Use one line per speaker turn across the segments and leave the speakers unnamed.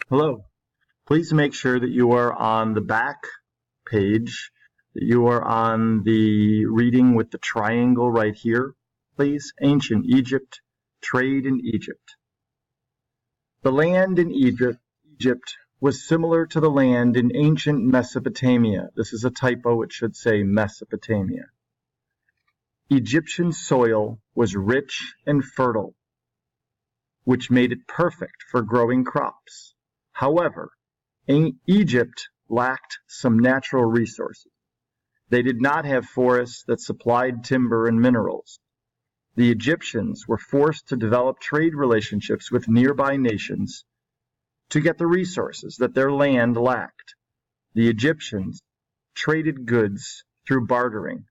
Hello. Please make sure that you are on the back page, that you are on the reading with the triangle right here. Please, Ancient Egypt, Trade in Egypt. The land in Egypt was similar to the land in ancient Mesopotamia. This is a typo, it should say Mesopotamia. Egyptian soil was rich and fertile, which made it perfect for growing crops. However, Egypt lacked some natural resources. They did not have forests that supplied timber and minerals. The Egyptians were forced to develop trade relationships with nearby nations to get the resources that their land lacked. The Egyptians traded goods through bartering.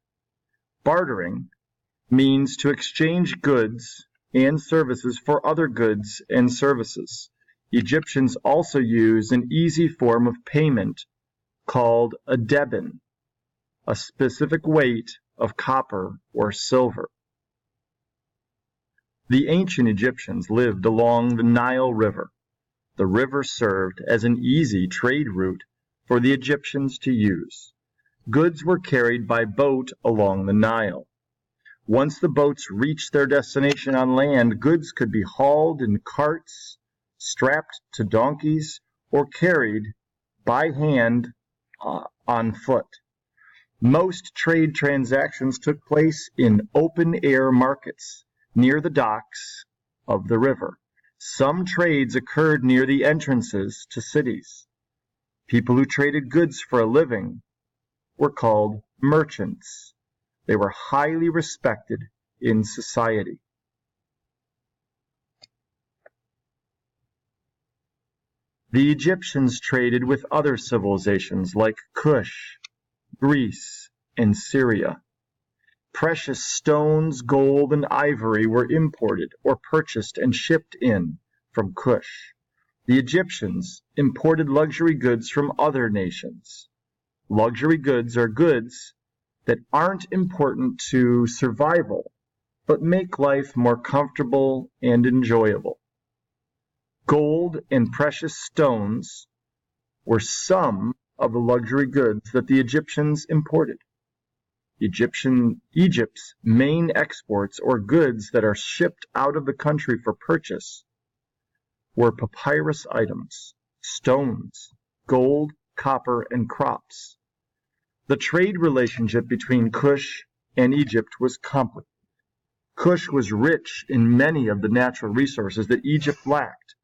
Bartering means to exchange goods and services for other goods and services. Egyptians also used an easy form of payment called a deben, a specific weight of copper or silver. The ancient Egyptians lived along the Nile River. The river served as an easy trade route for the Egyptians to use. Goods were carried by boat along the Nile. Once the boats reached their destination on land, goods could be hauled in carts, strapped to donkeys, or carried by hand on foot. Most trade transactions took place in open-air markets near the docks of the river. Some trades occurred near the entrances to cities. People who traded goods for a living were called merchants. They were highly respected in society. The Egyptians traded with other civilizations like Kush, Greece, and Syria. Precious stones, gold, and ivory were imported or purchased and shipped in from Kush. The Egyptians imported luxury goods from other nations. Luxury goods are goods that aren't important to survival, but make life more comfortable and enjoyable. Gold and precious stones were some of the luxury goods that the Egyptians imported. Egypt's main exports, or goods that are shipped out of the country for purchase, were papyrus items, stones, gold, copper, and crops. The trade relationship between Kush and Egypt was complicated. Kush was rich in many of the natural resources that Egypt lacked.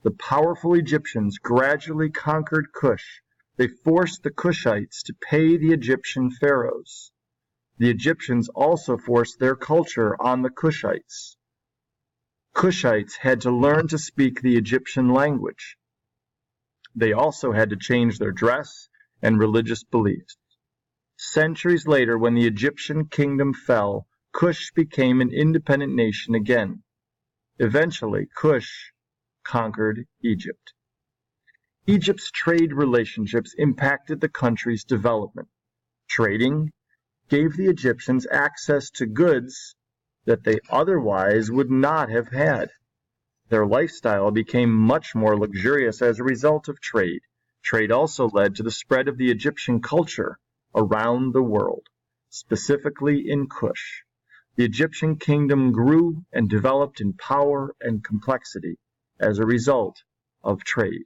The powerful Egyptians gradually conquered Kush. They forced the Kushites to pay the Egyptian pharaohs. The Egyptians also forced their culture on the Kushites. Kushites had to learn to speak the Egyptian language. They also had to change their dress and religious beliefs. Centuries later, when the Egyptian kingdom fell, Kush became an independent nation again. Eventually, Kush conquered Egypt. Egypt's trade relationships impacted the country's development. Trading gave the Egyptians access to goods that they otherwise would not have had. Their lifestyle became much more luxurious as a result of trade. Trade also led to the spread of the Egyptian culture around the world, specifically in Kush. The Egyptian kingdom grew and developed in power and complexity as a result of trade.